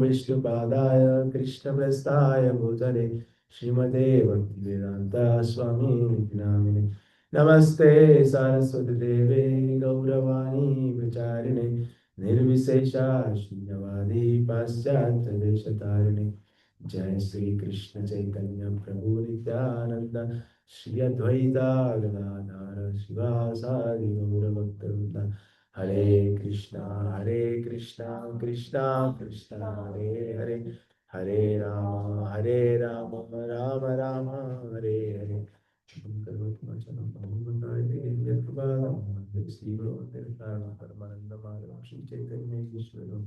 विष्णुपादाय कृष्णप्रस्थाय भूतले श्रीमते भक्तिवेदांता स्वामी नामिने नमस्ते सरस्वती देवे गौरवाणी विचारिणे निर्विशेषा शून्यवादी पाश्चात्य देशतारिणे जय श्री कृष्ण चैतन्य प्रभु नित्यानंद श्री अद्वैता गदाधर शिवासादि गौरभक्तवृंदा हरे कृष्णा कृष्णा कृष्णा हरे हरे हरे राम राम राम हरे हरे करोत्मचनं भगवन्ताय श्रीगुरुदेवताय परमानन्दमाधवं श्री चैतन्य ईश्वरम्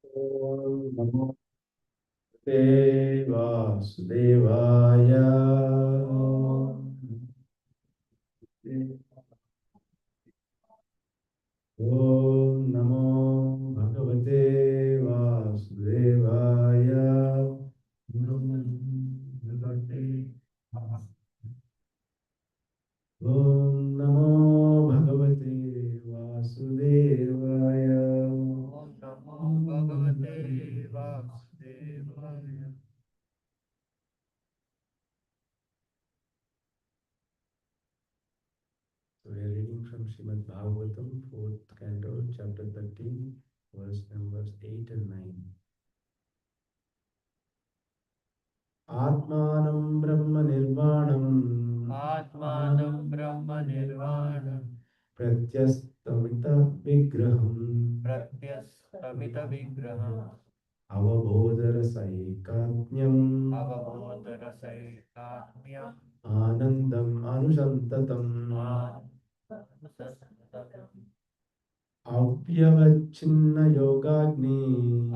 ॐ नमो भगवते वासुदेवाय ॐ नमो भगवते वासुदेवाय ॐ नमो भगवते वासुदेवाय Om Namo Bhagavate Vasudevaya. So we are reading from Srimad Bhagavatam, 4th canto, chapter 13, verse numbers 8 and 9. आत्मानं ब्रह्म निर्वाणम् Atmanam Brahma Nirvana प्रत्यस्तमित विग्रहम् Pratyastamita Vigraham अवबोधरसैकात्म्यम् Avabodharasaitatmyam आनन्दम् अनुसन्ततम् Anusasanatam अव्यवच्छिन्न योगाग्नि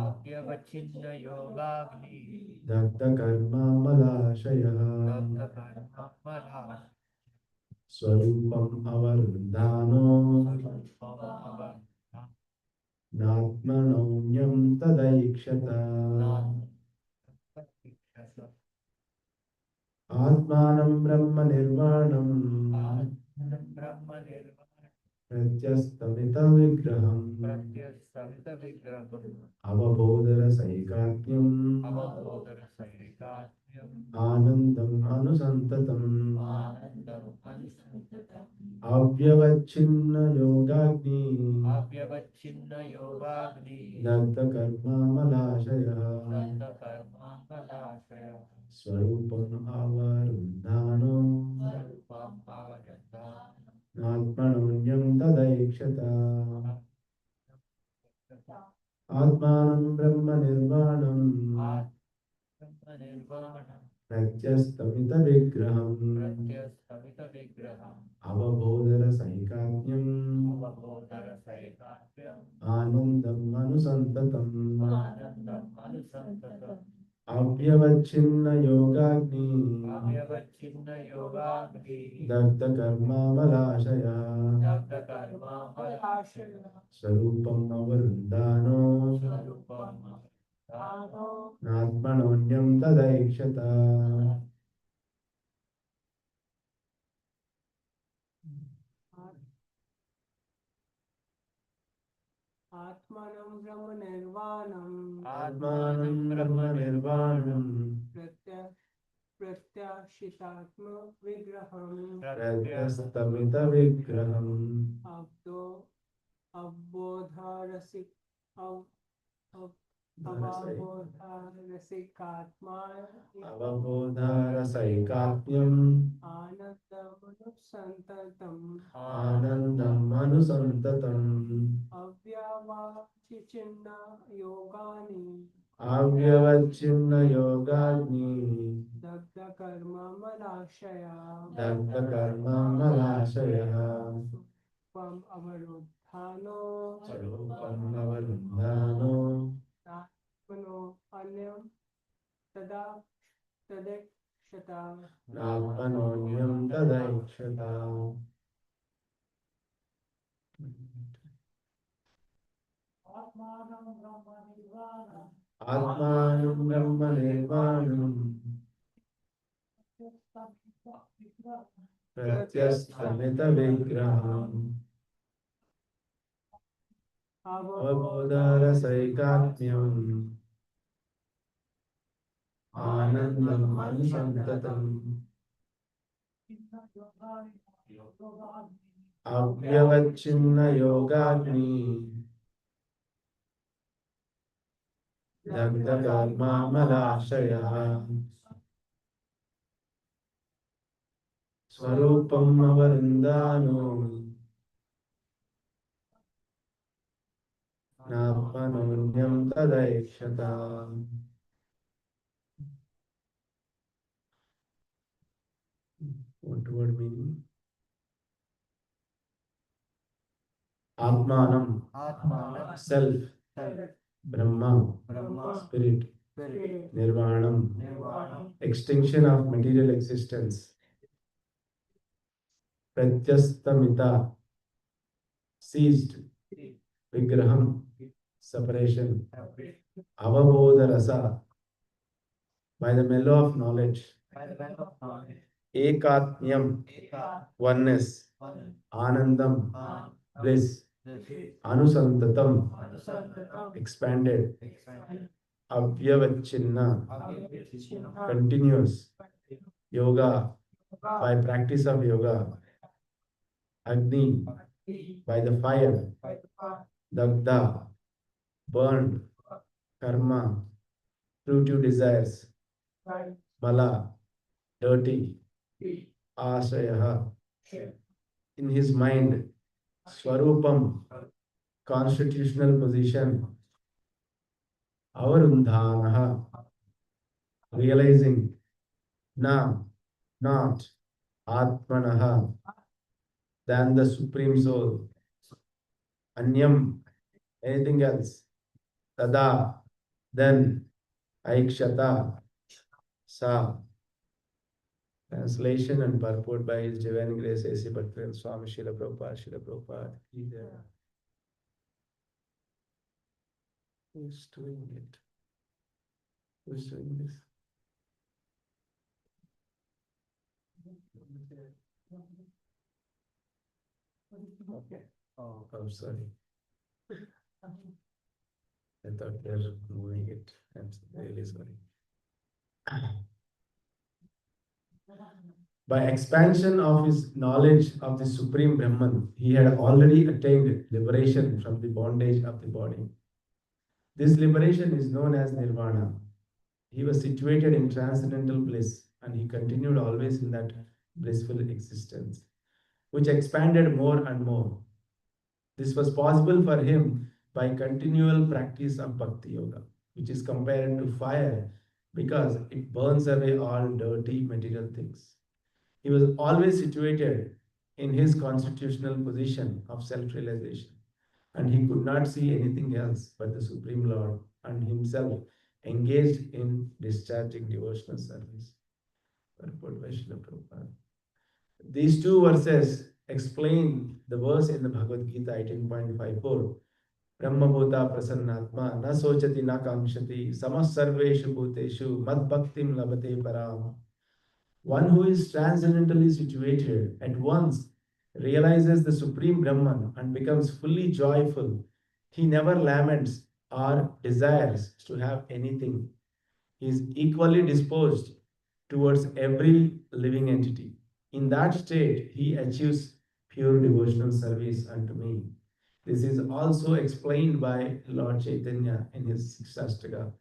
Avyavachinna Yogagni दग्धकर्मामलाशयः Dabda Karma Malas स्वरूपम् अवरुन्धानो Sarupam नात्मनोऽन्यं तदैक्षत Avan आत्मानं ब्रह्म निर्वाणम् Brahma Nirvana प्रत्यस्तमितविग्रहम् Pratyastamita Vigraham अवबोधरसैकाग्न्यम् Avabodharasaitatmyam आनन्दम् अनुसन्ततम् Anandam Anusantatam अव्यवच्छिन्न योगाग्नि Avyavachinna Yogagni दग्धकर्मामलाशयः Dabda Karma Kalashaya स्वरूपम् अवरुन्धानो Sarupam Avajata नात्मनोऽन्यं तदैक्षत आत्मानं ब्रह्म निर्वाणम् Atma Nirvana प्रत्यस्तमितविग्रहम् Pratyastamita Vigraham अवबोधरसैकाग्न्यम् Avabodharasaitatmyam आनन्दम् अनुसन्ततम् Anandam Anusantatam अव्यवच्छिन्न योगाग्नि Avyavachinna Yogagni दग्धकर्मामलाशयः Dabda Karma Kalashaya स्वरूपम् अवरुन्धानो Sarupam Avajata नात्मनोऽन्यं तदैक्षत आत्मानं ब्रह्म निर्वाणम् आत्मानं ब्रह्म निर्वाणम् प्रत्याशितात्म विग्रहम् प्रत्यस्तमितविग्रहम् Abdo अवबोधारसिक अव- अव- अवबोधारसिकात्मा अवबोधरसैकाग्न्यम् आनन्दमनुसन्ततम् आनन्दम् अनुसन्ततम् अव्यवाचिचिन्न योगानि अव्यवच्छिन्न योगाग्नि दग्धकर्ममलाशया दग्धकर्मामलाशयः त्वम् अवरुद्धानो स्वरूपम् अवरुन्धानो नात्मनो अन्यं तदा तदैक्षता नात्मनोऽन्यं तदैक्षता. आत्मानं ब्रह्म निर्वाणं आत्मानं ब्रह्म निर्वाणम् प्रत्यस्तमितविग्रहम् अवबोधरसैकात्म्यम् आनन्दम् अनुसन्ततम् अव्यवच्छिन्नयोगाग्नि दग्धकर्मामलाशयः स्वरूपम् अवरुन्दानो नात्मनोऽन्यं तदैक्षता. What word meaning? Atmanam, आत्मानं self, Brahma, Brahma spirit, spirit Nirvanam, निर्वाणं extinction of material existence, Pratyastamita, ceased, Vigraham, separation, Avabodha rasa, by the mellow of knowledge, Ekatmyam, oneness, Anandam, bliss, Anusantatam, expanded, Avyavachinna, continuous, Yoga, by practice of yoga, Agni, by the fire, Dagda, burned, Karma, fruitive desires, Mala, dirty, Ashayaha, in his mind, Swarupam, constitutional position, Avarundhanaha, realizing, Na, not, Atmanaha, than the Supreme Soul, Anyam, anything else, Tada, then, Aikshata, Sa. Translation and purport by His Divine Grace A.C. Bhaktivinoda Swami Srila Prabhupada, Srila Prabhupada. Who's doing it? Who's doing this? Okay. Oh, I'm sorry. I thought they're moving it. I'm really sorry. By expansion of his knowledge of the Supreme Brahman, he had already attained liberation from the bondage of the body. This liberation is known as Nirvana. He was situated in transcendental bliss and he continued always in that blissful existence, which expanded more and more. This was possible for him by continual practice of Bhakti Yoga, which is compared to fire because it burns away all dirty material things. He was always situated in his constitutional position of self realization, and he could not see anything else but the Supreme Lord and himself engaged in discharging devotional service. Purport by Srila Prabhupada. These two verses explain the verse in the Bhagavad Gita 18.54. Brahmabhuta prasannatma na sochati na kamshati samas sarveshu bhuteshu mad bhaktim labate param. One who is transcendentally situated at once realizes the Supreme Brahman and becomes fully joyful. He never laments or desires to have anything. He is equally disposed towards every living entity. In that state, he achieves pure devotional service unto me. This is also explained by Lord Chaitanya in his Sixastaka.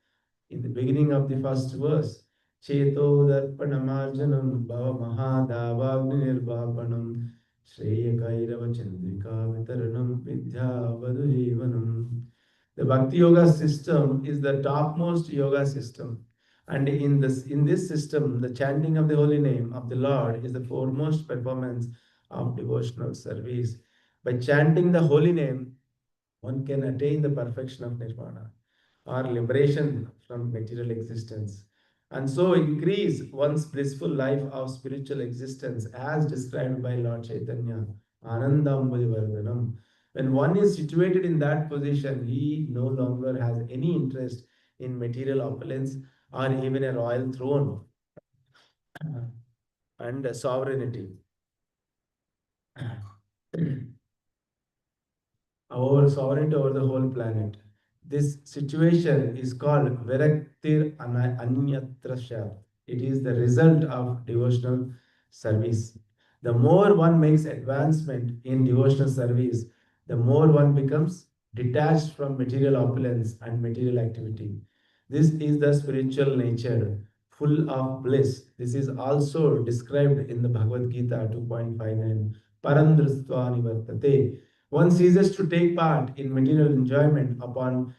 In the beginning of the first verse, Cheto Darpanamarjanam Bhava Mahadavagni Nirvapanam Shreya Kairava Chandrika Vitaranam Vidya Vadujeevanam. The Bhakti Yoga system is the topmost yoga system. And in this system, the chanting of the holy name of the Lord is the foremost performance of devotional service. By chanting the holy name, one can attain the perfection of nirvana or liberation from material existence. and so increase one's blissful life of spiritual existence as described by Lord Chaitanya, Anandambudivardhanam. When one is situated in that position, he no longer has any interest in material opulence or even a royal throne and sovereignty. Our sovereignty over the whole planet. This situation is called Viraktir Anyatrasya. It is the result of devotional service. The more one makes advancement in devotional service, the more one becomes detached from material opulence and material activity. This is the spiritual nature, full of bliss. This is also described in the Bhagavad Gita 2.59. Parandrastva nivartate. One ceases to take part in material enjoyment upon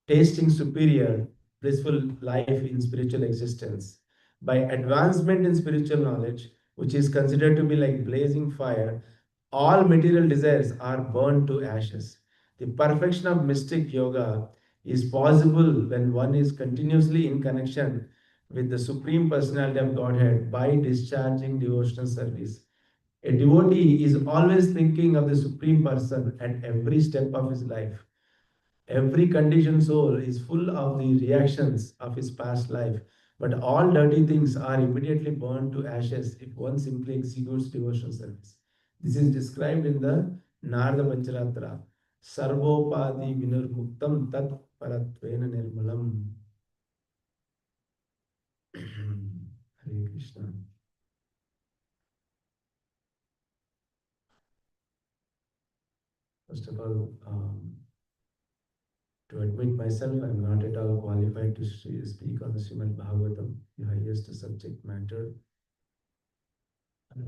tasting superior, blissful life in spiritual existence. By advancement in spiritual knowledge, which is considered to be like blazing fire, all material desires are burned to ashes. The perfection of mystic yoga is possible when one is continuously in connection with the Supreme Personality of Godhead by discharging devotional service. A devotee is always thinking of the Supreme Person at every step of his life. Every conditioned soul is full of the reactions of his past life, but all dirty things are immediately burned to ashes if one simply executes devotional service. This is described in the Narada Pancharatra. Sarvopadi vinurmuktam tat paratvena nirmalam. Hare Krishna. First of all, to admit myself, I am not at all qualified to speak on the Srimad Bhagavatam, the highest subject matter. I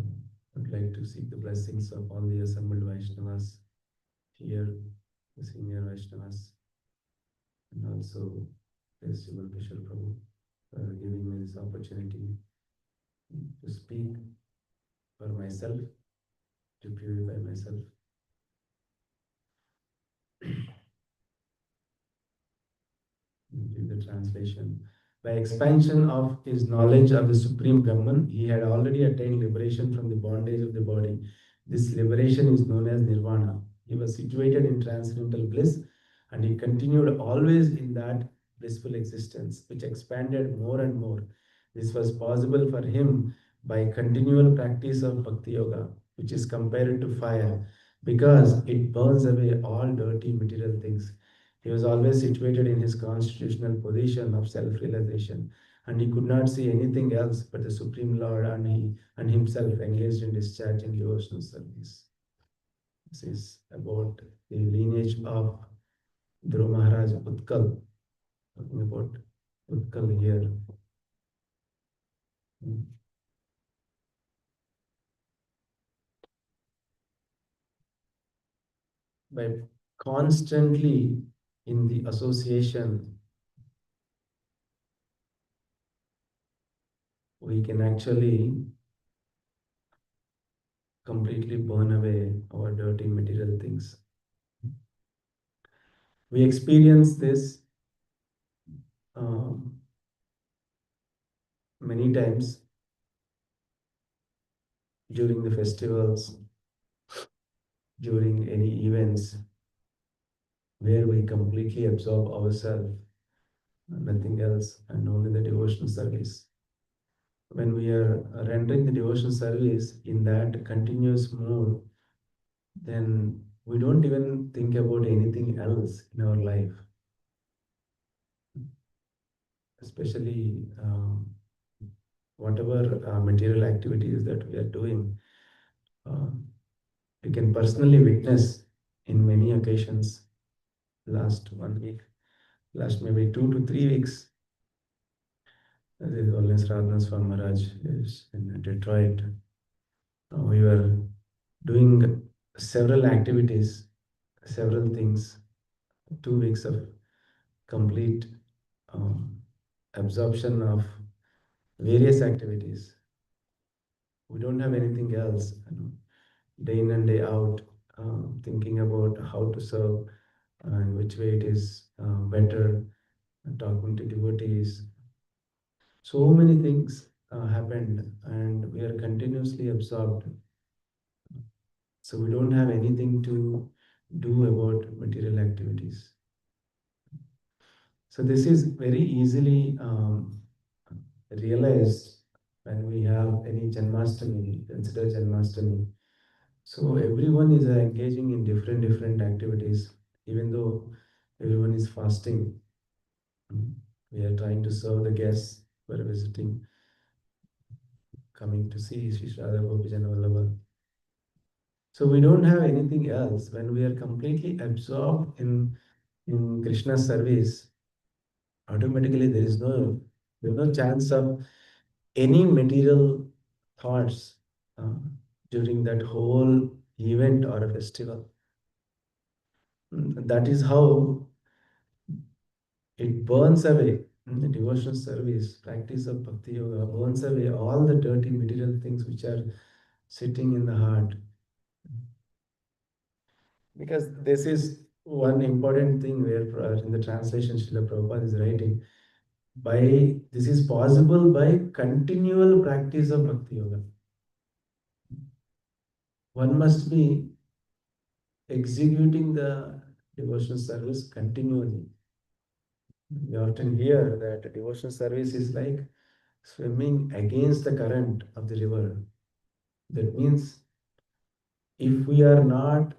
would like to seek the blessings of all the assembled Vaishnavas here, the senior Vaishnavas, and also Festival Kishore Prabhu for giving me this opportunity to speak for myself, to purify myself. Read the translation. By expansion of his knowledge of the Supreme Brahman, he had already attained liberation from the bondage of the body. This liberation is known as nirvana. He was situated in transcendental bliss and he continued always in that blissful existence, which expanded more and more. This was possible for him by continual practice of Bhakti Yoga, which is compared to fire, because it burns away all dirty material things. He was always situated in his constitutional position of self-realization, and he could not see anything else but the Supreme Lord, and he and himself engaged in discharging devotional service. This is about the lineage of Dhruva Maharaj Utkal, talking about Utkal here. By constantly in the association, we can actually completely burn away our dirty material things. We experience this um, many times during the festivals, during any events where we completely absorb ourselves, nothing else, and only the devotional service. When we are rendering the devotional service in that continuous mode, then we don't even think about anything else in our life, especially whatever material activities that we are doing. Uh, we can personally witness in many occasions, last 1 week, last maybe 2 to 3 weeks. This is Wellness Radhana's Swami Maharaj is in Detroit. We were doing several activities, several things, 2 weeks of complete um, absorption of various activities. We don't have anything else, day in and day out, thinking about how to serve and which way it is better, talking to devotees. So many things happened, and we are continuously absorbed. So we don't have anything to do about material activities. So this is very easily realized when we have any Janmashtami, consider Janmashtami. So everyone is engaging in different activities, even though everyone is fasting. We are trying to serve the guests who are visiting, coming to see Sri Radha Gopijan Vallabha. So we don't have anything else when we are completely absorbed in Krishna's service. Automatically, there is no chance of any material thoughts uh, during that whole event or a festival. That is how it burns away. The devotional service, practice of bhakti yoga burns away all the dirty material things which are sitting in the heart. Because this is one important thing where in the translation Srila Prabhupada is writing, by this is possible by continual practice of bhakti yoga. One must be executing the devotional service continually. We often hear that devotional service is like swimming against the current of the river. That means if we are not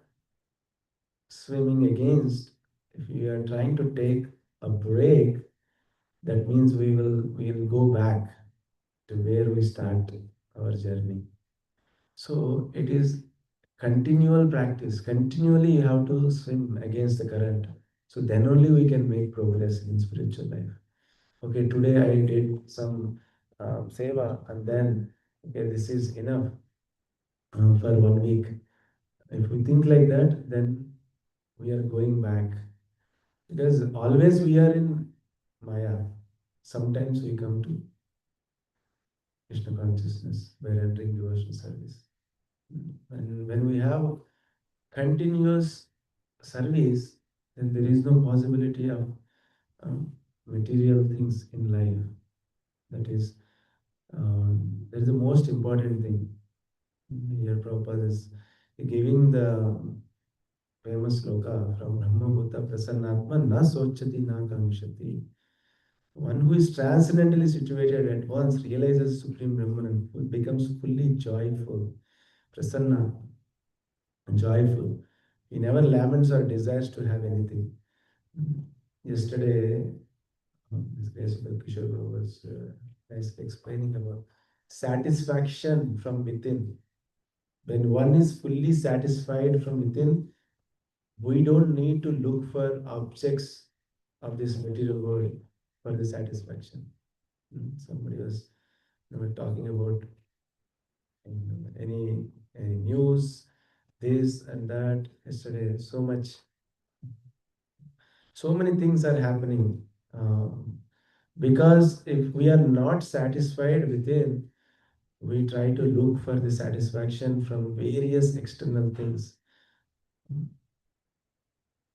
swimming against, if we are trying to take a break, that means we will go back to where we started our journey. So it is continual practice. Continually you have to swim against the current. So then only we can make progress in spiritual life. Okay, today I did some seva, and then okay, this is enough for 1 week. If we think like that, then we are going back. Because always we are in Maya. Sometimes we come to Krishna consciousness by entering devotional service. And when we have continuous service, then there is no possibility of material things in life. That is, that is the most important thing. Here Prabhupada is giving the famous sloka from Brahma Bhuta Prasannatma Na Sochati Na Kamishati. One who is transcendently situated at once realizes Supreme Brahman who becomes fully joyful, prasanna, joyful. He never laments or desires to have anything. Yesterday, this graceful Kishore Guru was nicely explaining about satisfaction from within. When one is fully satisfied from within, we don't need to look for objects of this material world for the satisfaction. Somebody was talking about any news, this and that yesterday. So many things are happening. Because if we are not satisfied within, we try to look for the satisfaction from various external things.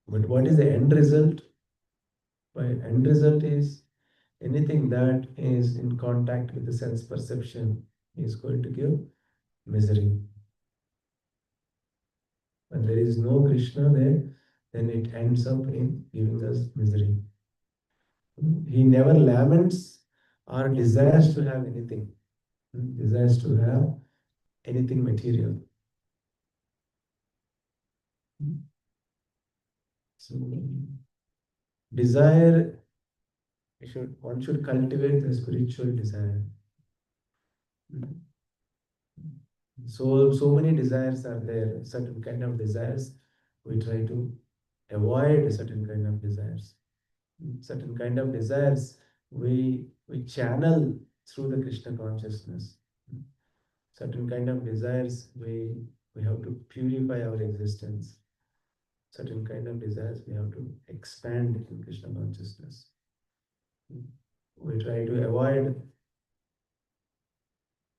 But what is the end result? By end result is anything that is in contact with the sense perception is going to give misery. When there is no Krishna there, then it ends up in giving us misery. He never laments or desires to have anything, desires to have anything material. So, desire, one should cultivate the spiritual desire. So many desires are there, certain kind of desires. We try to avoid certain kind of desires. Certain kind of desires we channel through the Krishna consciousness. Certain kind of desires we have to purify our existence. Certain kind of desires we have to expand in Krishna consciousness. We try to avoid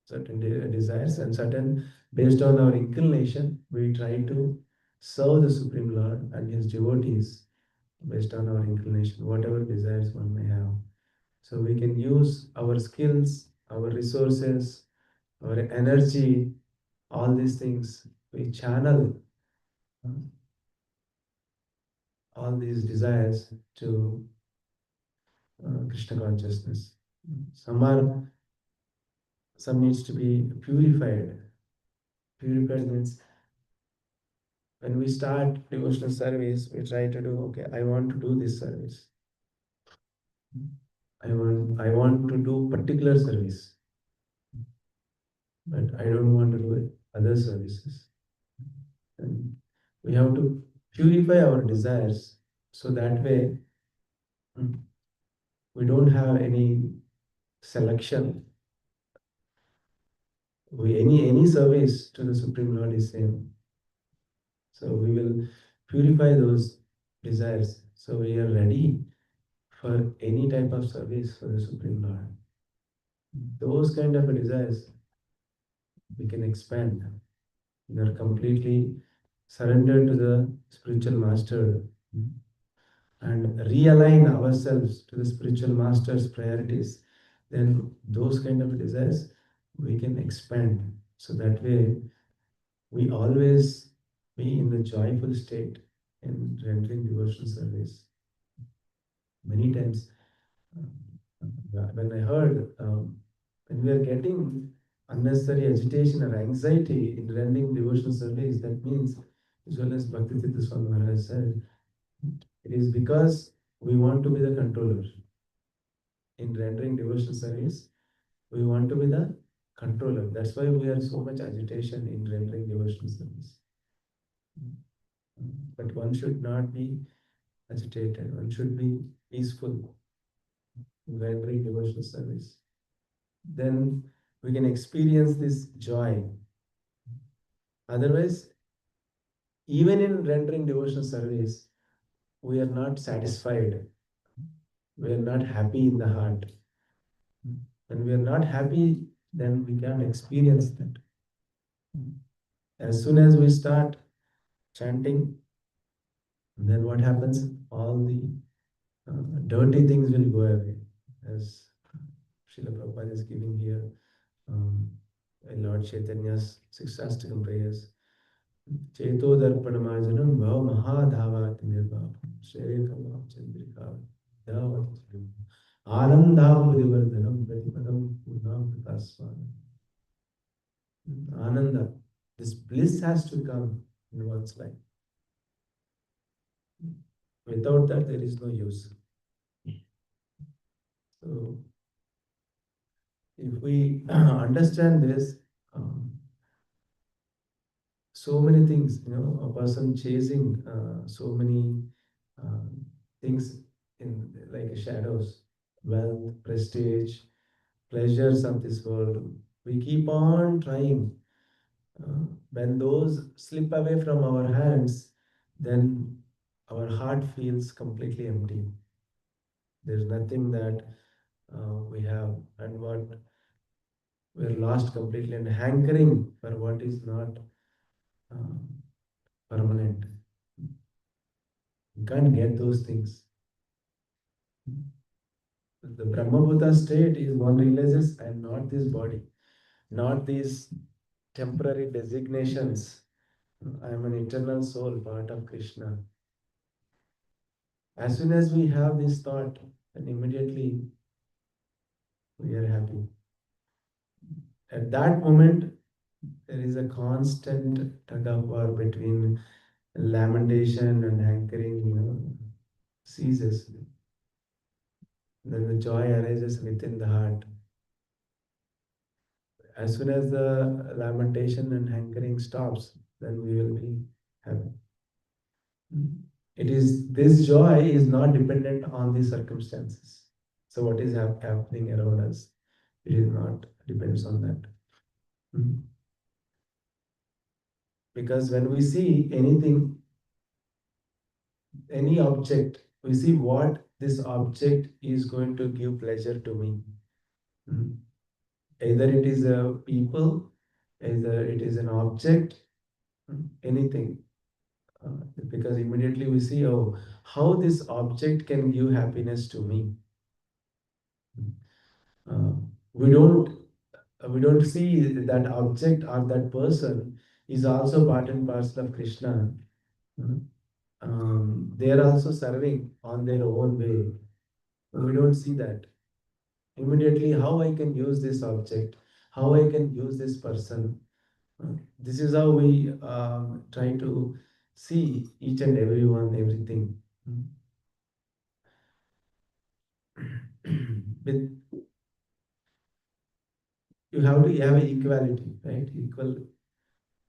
certain desires, and certain, based on our inclination, we try to serve the Supreme Lord and His devotees based on our inclination, whatever desires one may have. So we can use our skills, our resources, our energy, all these things. We channel uh, all these desires to Krishna consciousness. Some are, some needs to be purified. Purified means when we start devotional service, we try to do, okay, I want to do this service. I want to do particular service, but I don't want to do other services. And we have to purify our desires so that way we don't have any selection. Any service to the Supreme Lord is same. So we will purify those desires. So we are ready for any type of service for the Supreme Lord. Those kind of desires we can expand. We are completely surrendered to the spiritual master and realign ourselves to the spiritual master's priorities. Then those kind of desires we can expand. So that way we always be in the joyful state in rendering devotional service. Many times, when I heard, when we are getting unnecessary agitation or anxiety in rendering devotional service, that means, as well as Bhaktivedanta Swami Maharaj said, it is because we want to be the controller. In rendering devotional service, we want to be the controller. That's why we are so much agitation in rendering devotional service. But one should not be agitated, one should be peaceful in rendering devotional service. Then we can experience this joy. Otherwise, even in rendering devotional service, we are not satisfied. We are not happy in the heart. When we are not happy, then we can't experience that. As soon as we start chanting, then what happens? All the dirty things will go away. As Srila Prabhupada is giving here, in Lord Chaitanya's Sixastakam prayers. Cheto darpanamarjanam bhav mahadhavati nirbhav shreyakamam chandrika dhavat anandavadivardhanam pratipadam purnam prakasvanam. Ananda, this bliss has to come in one's life. Without that, there is no use. So, if we understand this, so many things, a person chasing so many things in like shadows, wealth, prestige, pleasures of this world. We keep on trying. When those slip away from our hands, then our heart feels completely empty. There's nothing that we have, and what we're lost completely, and hankering for what is not permanent. You can't get those things. The Brahmabhuta state is one realizes I am not this body, not these temporary designations. I am an eternal soul, part of Krishna. As soon as we have this thought, then immediately we are happy. At that moment, there is a constant tug of war between lamentation and hankering, ceases. Then the joy arises within the heart. As soon as the lamentation and hankering stops, then we will be happy. It is this joy is not dependent on the circumstances. So what is happening around us, it is not depends on that. Because when we see anything, any object, we see what this object is going to give pleasure to me. Either it is a people, either it is an object, anything. Because immediately we see, oh, how this object can give happiness to me. Uh, we don't we don't see that object or that person is also part and parcel of Krishna. Mm. They are also serving on their own way. We don't see that. Immediately, how I can use this object, how I can use this person. This is how we try to see each and everyone, everything. With you have to have equality, right? Equal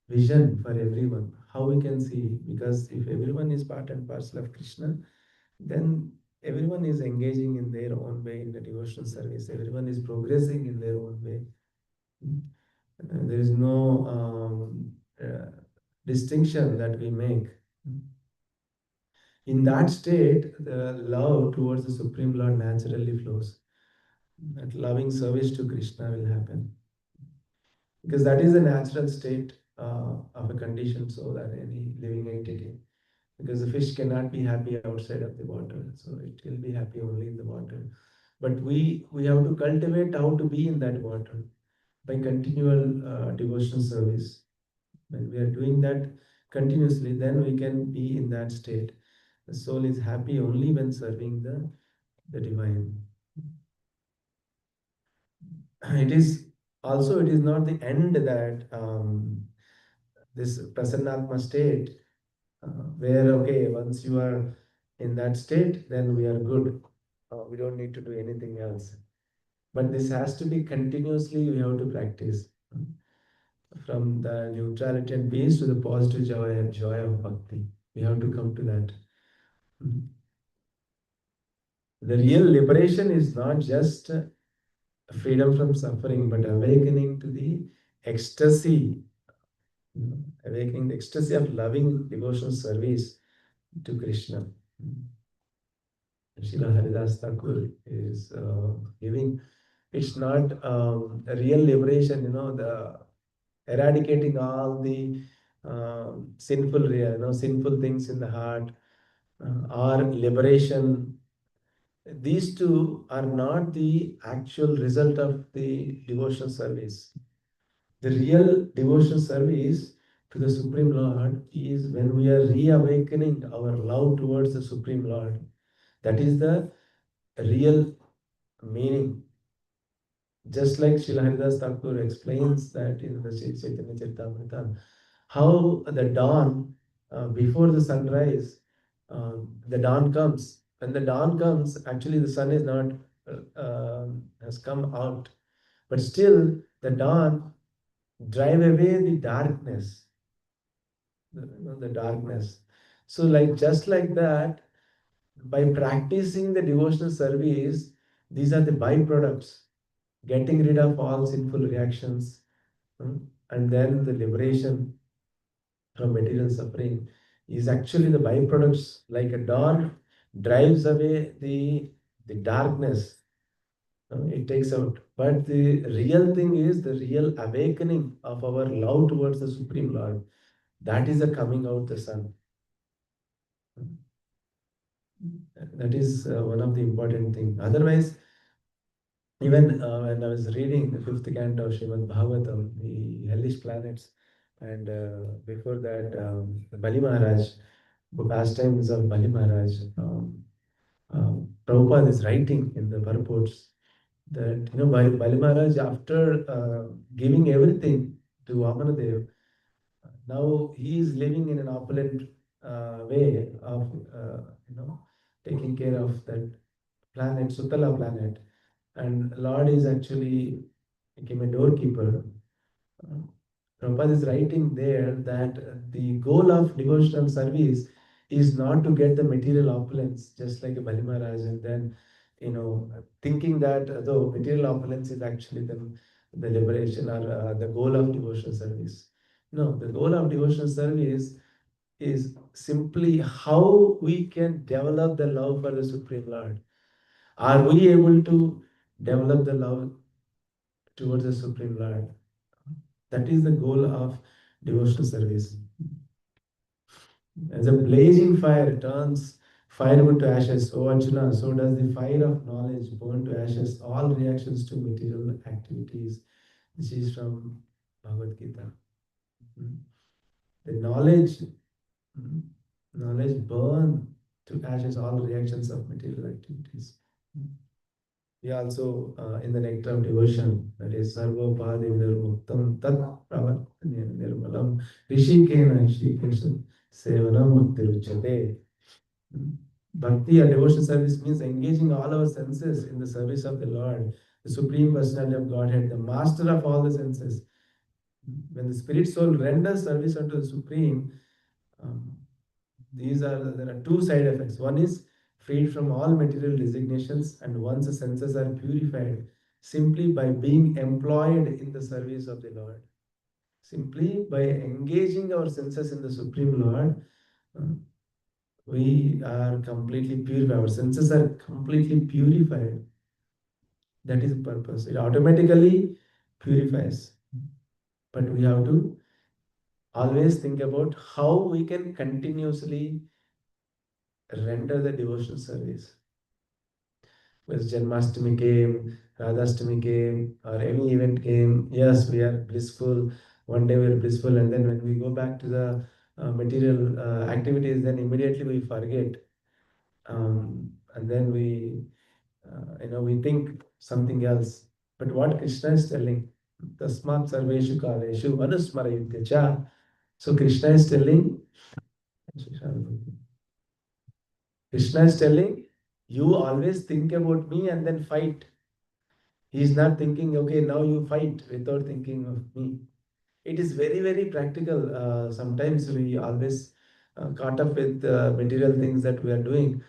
vision for everyone. How we can see, because if everyone is part and parcel of Krishna, then everyone is engaging in their own way in the devotional service. Everyone is progressing in their own way. There is no distinction that we make. In that state, the love towards the Supreme Lord naturally flows. That loving service to Krishna will happen. Because that is the natural state of a conditioned soul or any living entity. Because the fish cannot be happy outside of the water, so it will be happy only in the water. But we have to cultivate how to be in that water by continual devotional service. When we are doing that continuously, then we can be in that state. The soul is happy only when serving the divine. It is also, it is not the end that this prasannatma state, where okay, once you are in that state, then we are good. We don't need to do anything else. But this has to be continuously, we have to practice. From the neutrality and peace to the positive joy of bhakti. We have to come to that. The real liberation is not just freedom from suffering, but awakening to the ecstasy, awakening the ecstasy of loving devotional service to Krishna. Srila Haridas Thakur is giving. It's not a real liberation, the eradicating all the sinful things in the heart, or liberation. These two are not the actual result of the devotional service. The real devotional service to the Supreme Lord is when we are reawakening our love towards the Supreme Lord. That is the real meaning. Just like Srila Haridas Thakur explains that in the Sri Chaitanya Charitamrita, how the dawn, before the sunrise, the dawn comes. When the dawn comes, actually the sun is not has come out, but still the dawn drive away the darkness, the darkness. So, like just like that, by practicing the devotional service, these are the byproducts, getting rid of all sinful reactions, and then the liberation from material suffering is actually the byproducts. Like a dawn drives away the darkness, it takes out. But the real thing is the real awakening of our love towards the Supreme Lord. That is the coming out the sun. That is one of the important things. Otherwise, even when I was reading the fifth canto of Srimad Bhagavatam, the hellish planets, and before that, Bali Maharaj, the pastimes of Bali Maharaj, Prabhupada is writing in the purports that Bali Maharaj, after giving everything to Vamanadev, now he is living in an opulent way of taking care of that planet, Sutala planet, and Lord is actually became a doorkeeper. Uh, Prabhupada is writing there that the goal of devotional service is not to get the material opulence, just like a Bali Maharaj, and then thinking that though material opulence is actually the liberation or the goal of devotional service. No, the goal of devotional service is simply how we can develop the love for the Supreme Lord. Are we able to develop the love towards the Supreme Lord? That is the goal of devotional service. As a blazing fire turns firewood to ashes. O Arjuna, so does the fire of knowledge burn to ashes all reactions to material activities. This is from Bhagavad Gita. Hmm. The hmm, knowledge burn to ashes all reactions of material activities. Hmm. We also, in the nectar of devotion, that is Sarvopadi Nirmuktam Tat Pravartanya Nirmalam Rishikena Rishikesha Sevanam Mukti Uchate. Bhakti or devotional service means engaging all our senses in the service of the Lord, the Supreme Personality of Godhead, the Master of all the senses. When the spirit soul renders service unto the Supreme, um, there are two side effects. One is freed from all material designations, and once the senses are purified simply by being employed in the service of the Lord. Simply by engaging our senses in the Supreme Lord, uh, we are completely purified. Our senses are completely purified. That is the purpose. It automatically purifies. But we have to always think about how we can continuously render the devotional service. Whereas Janmashtami came, Radhashtami came, or any event came, yes, we are blissful. One day we are blissful, and then when we go back to the material activities, then immediately we forget. And then we think something else. But what Krishna is telling, Tasmat Sarveshu Kaleshu Anusmarayutya Cha. So Krishna is telling, you always think about me and then fight. He is not thinking, okay, now you fight without thinking of me. It is very, very practical. Sometimes we always caught up with material things that we are doing.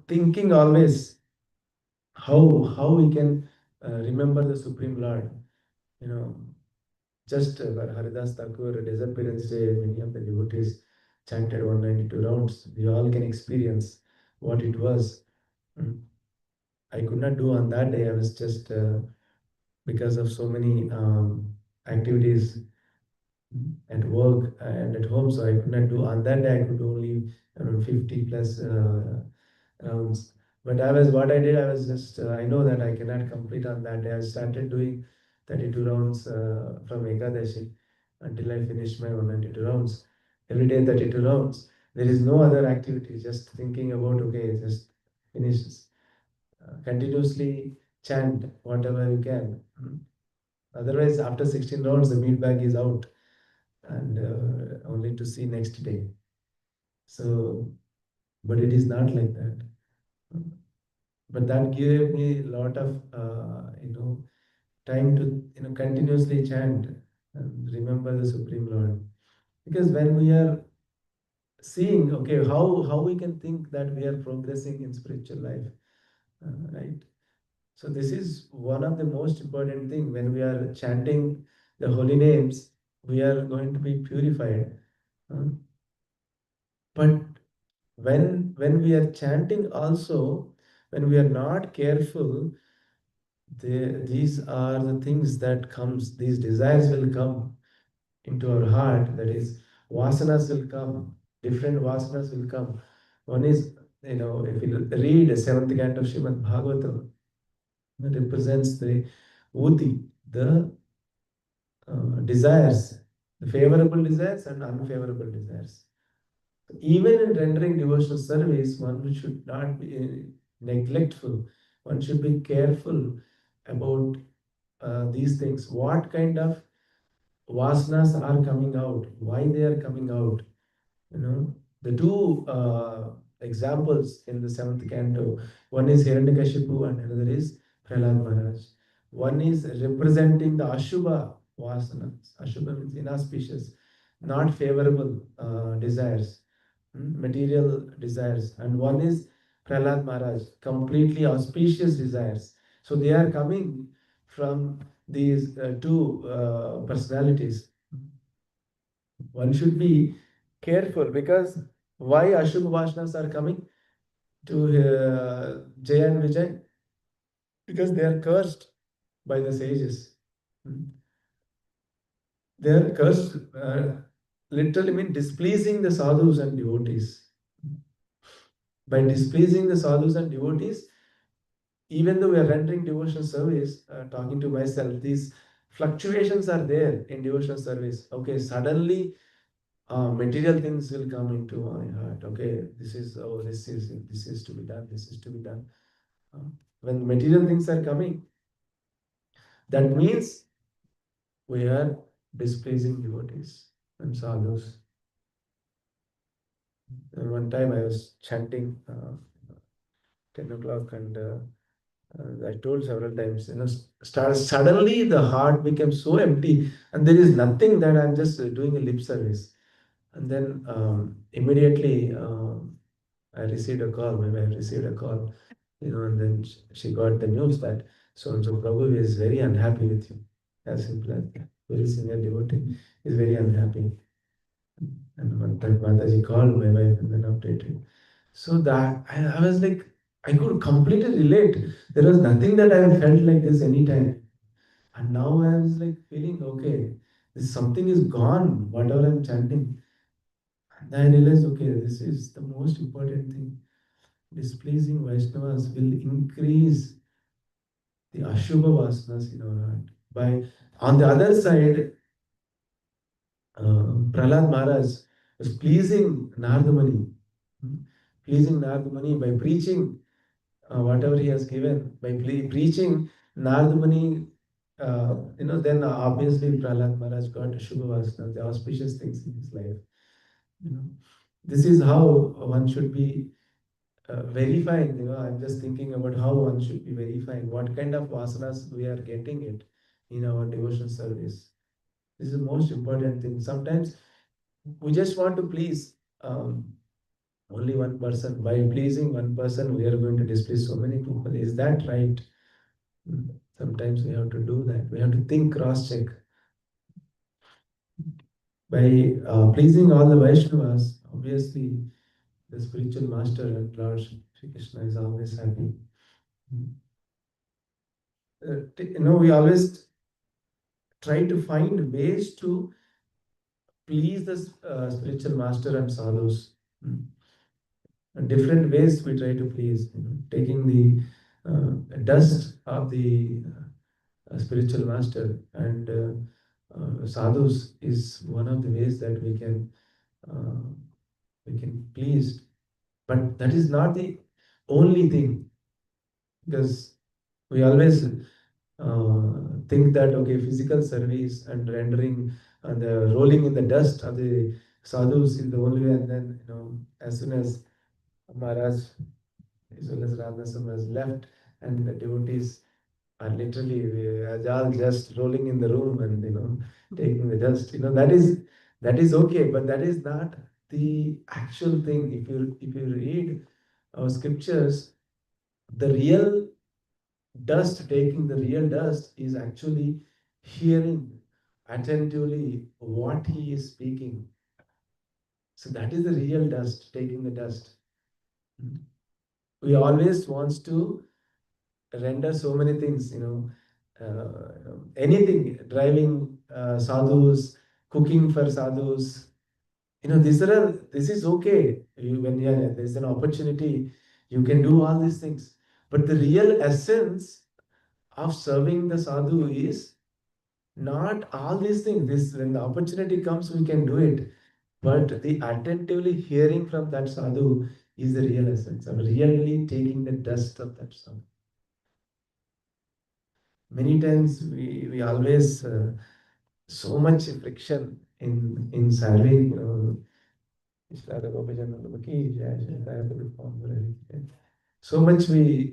Thinking always how we can remember the Supreme Lord. You know, just Haridas Thakur disappearance day, many of the devotees chanted 192 rounds. We all can experience what it was. Mm. I could not do on that day. I was just because of so many activities at work and at home, so I could not do on that day. I could only around 50 plus rounds. But what I did, I was just, I know that I cannot complete on that day. I started doing 32 rounds from Ekadashi until I finished my 192 rounds. Every day 32 rounds. There is no other activity, just thinking about, okay, just finish this. Continuously chant whatever you can. Otherwise, after 16 rounds, the meat bag is out and only to see next day. So, but it is not like that. But that gave me a lot of time to continuously chant and remember the Supreme Lord. Because when we are seeing, okay, how we can think that we are progressing in spiritual life, right? So this is one of the most important thing. When we are chanting the holy names, we are going to be purified. uh, but when we are chanting also, when we are not careful, these are the things that comes, these desires will come into our heart. That is, vasanas will come, different vasanas will come. One is, if you read the seventh canto of Srimad Bhagavatam, it represents the uti, the desires, the favorable desires and unfavorable desires. Even in rendering devotional service, one should not be neglectful. One should be careful about these things. What kind of vasanas are coming out? Why they are coming out? The two examples in the seventh canto. One is Hiranyakashipu and another is Prahlad Maharaj. One is representing the Ashubha vasanas. Ashubha means inauspicious, not favorable desires, material desires. And one is Prahlad Maharaj, completely auspicious desires. So they are coming from these two personalities. One should be careful, because why Ashubha Vasanas are coming to Jaya and Vijay? Because they are cursed by the sages. They are cursed, literally mean displeasing the sadhus and devotees. By displeasing the sadhus and devotees, even though we are rendering devotional service, talking to myself, these fluctuations are there in devotional service. Okay, suddenly material things will come into my heart. Okay, this is to be done. This is to be done. When material things are coming, that means we are displeasing devotees and sadhus. And one time I was chanting 10 o'clock, and I told several times, suddenly the heart became so empty, and there is nothing that I'm just doing a lip service. And then immediately I received a call. My wife received a call, and then she got the news that so and so Prabhu is very unhappy with you. As simple as that. Very senior devotee is very unhappy. And one time Mataji called my wife and then updated. So that I was like, I could completely relate. There was nothing that I felt like this anytime. And now I was like feeling okay, this something is gone, whatever I'm chanting. And I realized, okay, this is the most important thing. Displeasing Vaishnavas will increase the Ashubha vasanas in our heart. By on the other side, Prahlad Maharaj was pleasing Nardamani, pleasing Nardamani by preaching whatever he has given, by preaching Nardamani. Then obviously Prahlad Maharaj got Shubha Vasana, the auspicious things in his life. You know, this is how one should be verifying. I'm just thinking about how one should be verifying what kind of vasanas we are getting it in our devotion service. This is the most important thing. Sometimes we just want to please only one person. By pleasing one person, we are going to displease so many people. Is that right? Sometimes we have to do that. We have to think, cross check. By pleasing all the Vaishnavas, obviously the spiritual master and Lord Shri Krishna is always happy. We always try to find ways to please the spiritual master and sadhus. Different ways we try to please. Taking the dust of the spiritual master and sadhus is one of the ways that uh, we can please. But that is not the only thing, because we always think that okay, physical service and rendering and the rolling in the dust of the sadhus is the only way, and then as soon as Maharaj as well as Radhasam has left and the devotees are literally all just rolling in the room and taking the dust, that is okay, but that is not the actual thing. If you read our scriptures, the real dust, taking the real dust, is actually hearing attentively what he is speaking. So that is the real dust, taking the dust. We always wants to render so many things, anything, driving sadhus, cooking for sadhus. This is okay. When there's an opportunity, you can do all these things. But the real essence of serving the sadhu is not all these things. This When the opportunity comes, we can do it. But the attentively hearing from that sadhu is the real essence of really taking the dust of that sadhu. Many times we always so much friction in serving. So much we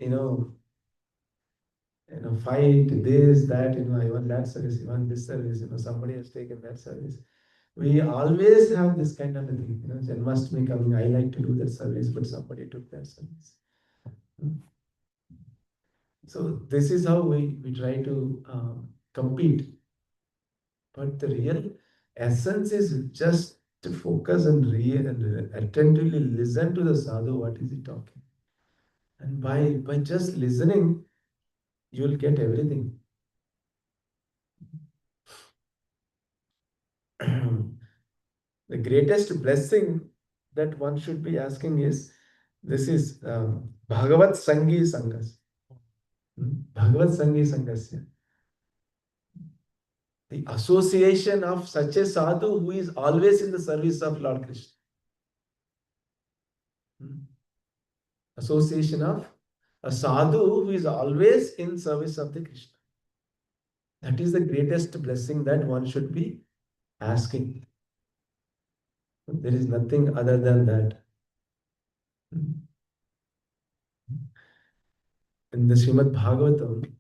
fight this, that, I want that service, I want this service, somebody has taken that service. We always have this kind of a thing, Janmashtami coming, I like to do that service, but somebody took that service. So this is how we try to compete. But the real essence is just to focus and attentively listen to the sadhu, what is he talking. And by just listening, you will get everything. The greatest blessing that one should be asking is This is Bhagavat Sangi Sangas. Bhagavat Sangi Sangasya. The association of such a sadhu who is always in the service of Lord Krishna. Association of a sadhu who is always in service of the Krishna. That is the greatest blessing that one should be asking. There is nothing other than that. In the Srimad Bhagavatam,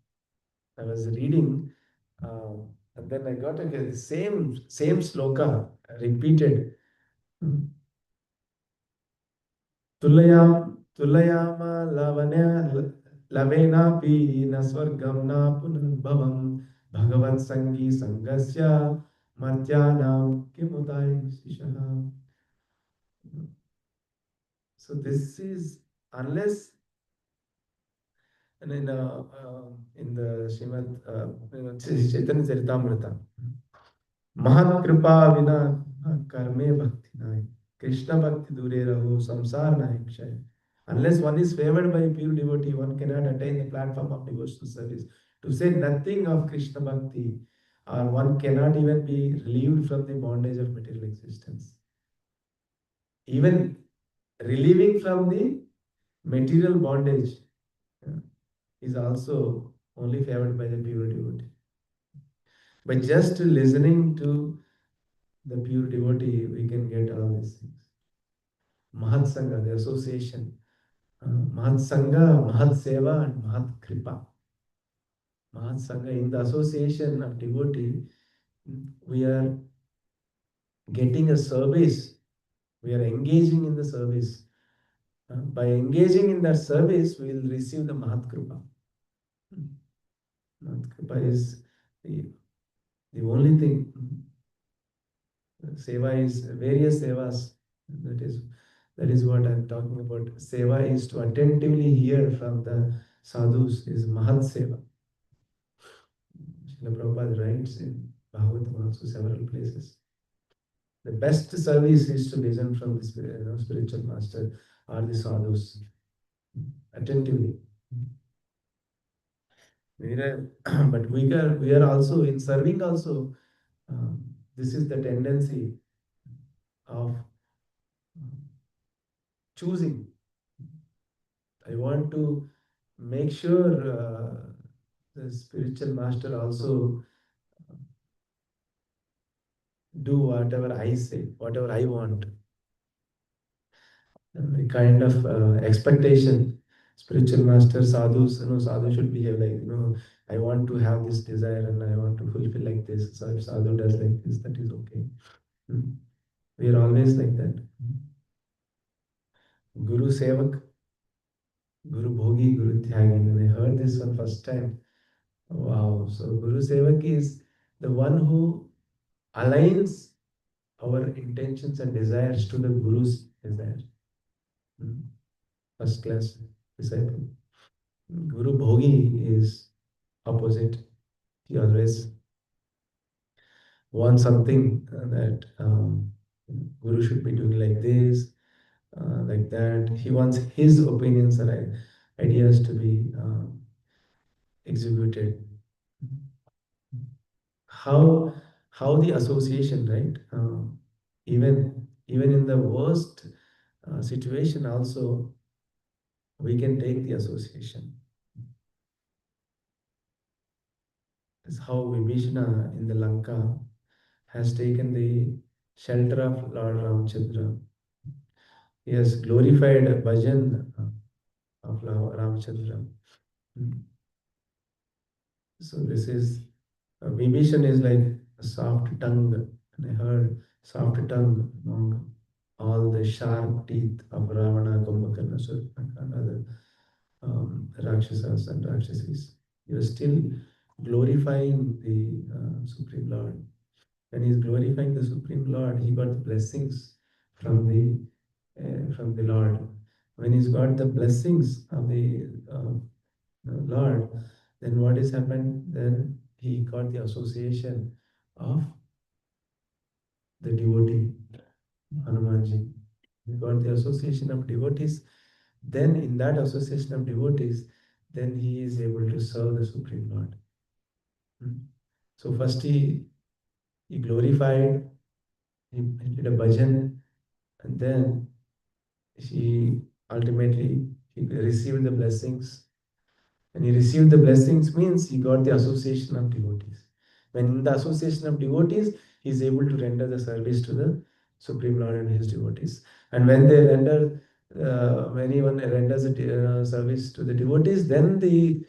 I was reading, and then I got again the same sloka repeated. Tulayama lavenapi na swargam na punarbhavam bhagavat sangi sangasya martyanam kimutai sishaha. So this is, unless, and in the Srimad Chaitanya Charitamrita, Mahat Kripa Vina Karme Bhakti Nai, Krishna Bhakti Dure Raho, Samsar Nai Kshay. Unless one is favored by a pure devotee, one cannot attain the platform of devotional service. To say nothing of Krishna Bhakti, or one cannot even be relieved from the bondage of material existence. Even relieving from the material bondage is also only favored by the pure devotee. By just listening to the pure devotee, we can get all these things. Mahat Sangha, the association. Mahat Sangha, Mahat Seva, and Mahat Kripa. Mahat Sangha, in the association of devotee, we are getting a service. We are engaging in the service. By engaging in that service, we will receive the Mahat Kripa. Mahat Kripa is the only thing. Seva is various sevas. That is what I'm talking about. Seva is to attentively hear from the sadhus, is Mahat Seva. Srila Prabhupada writes in Bhagavatam also several places. The best service is to listen from the spiritual master or the sadhus attentively. But we are also in serving also. This is the tendency of choosing. I want to make sure the spiritual master also do whatever I say, whatever I want. A kind of expectation. Spiritual master, sadhus, sadhu should behave like, I want to have this desire and I want to fulfill like this. So if sadhu does like this, that is okay. We are always like that. Guru Sevak, Guru Bhogi, Guru Tyagi. When I heard this one first time, wow. So Guru Sevak is the one who aligns our intentions and desires to the Guru's desire. First class disciple. Guru Bhogi is opposite. He always wants something that Guru should be doing like this, like that. He wants his opinions and ideas to be executed. How the association, right? Even in the worst situation, also we can take the association. Is how Vibhishana in the Lanka has taken the shelter of Lord Ramchandra. He has glorified a bhajan of Lord Ramchandra. So this is Vibhishan is like a soft tongue, and I heard soft tongue among all the sharp teeth of Ravana, Kumbhakarna, Surpanakha, and other Rakshasas and Rakshasis. He was still glorifying the Supreme Lord. When he is glorifying the Supreme Lord, he got the blessings from the Lord. When he's got the blessings of the Lord, then what has happened? Then he got the association of the devotee, Hanumanji. He got the association of devotees, then in that association of devotees, then he is able to serve the Supreme Lord. Hmm. So first he glorified, he did a bhajan, and then he ultimately he received the blessings. And he received the blessings means he got the association of devotees. When in the association of devotees, he is able to render the service to the Supreme Lord and his devotees. And when they render, when anyone renders a service to the devotees, then the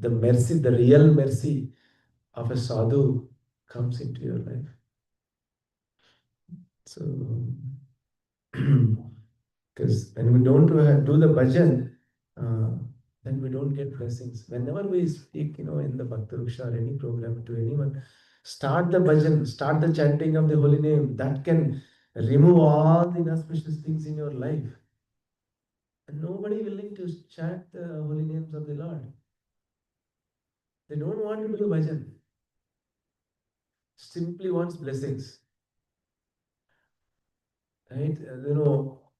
mercy, the real mercy of a sadhu comes into your life. So, because when we don't do the bhajan, uh, then we don't get blessings. Whenever we speak, in the Bhakti Ruksha or any program to anyone, start the bhajan, start the chanting of the holy name. That can remove all the inauspicious things in your life. And nobody willing to chant the holy names of the Lord. They don't want to do bhajan. Simply wants blessings. Right?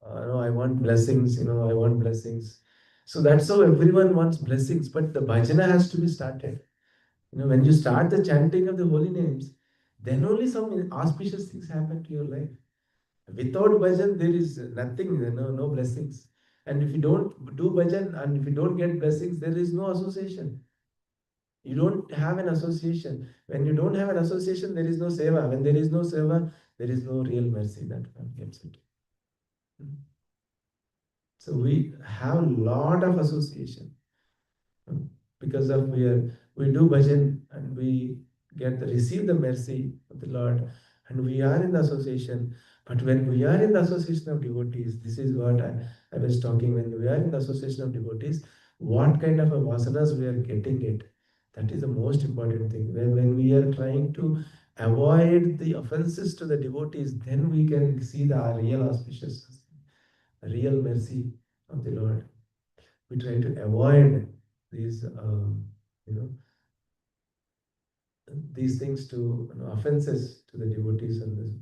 I want blessings, I want blessings. So that's how everyone wants blessings, but the bhajana has to be started. When you start the chanting of the holy names, then only some auspicious things happen to your life. Without bhajan, there is nothing, no blessings. And if you don't do bhajan and if you don't get blessings, there is no association. You don't have an association. When you don't have an association, there is no seva. When there is no seva, there is no real mercy that one gets it. So we have a lot of association because of we do bhajan and we receive the mercy of the Lord and we are in the association. But when we are in the association of devotees, this is what I was talking. When we are in the association of devotees, what kind of a vasanas we are getting it? That is the most important thing. When we are trying to avoid the offenses to the devotees, then we can see the real auspiciousness, real mercy of the Lord. We try to avoid these, you know, these things to offenses to the devotees and this.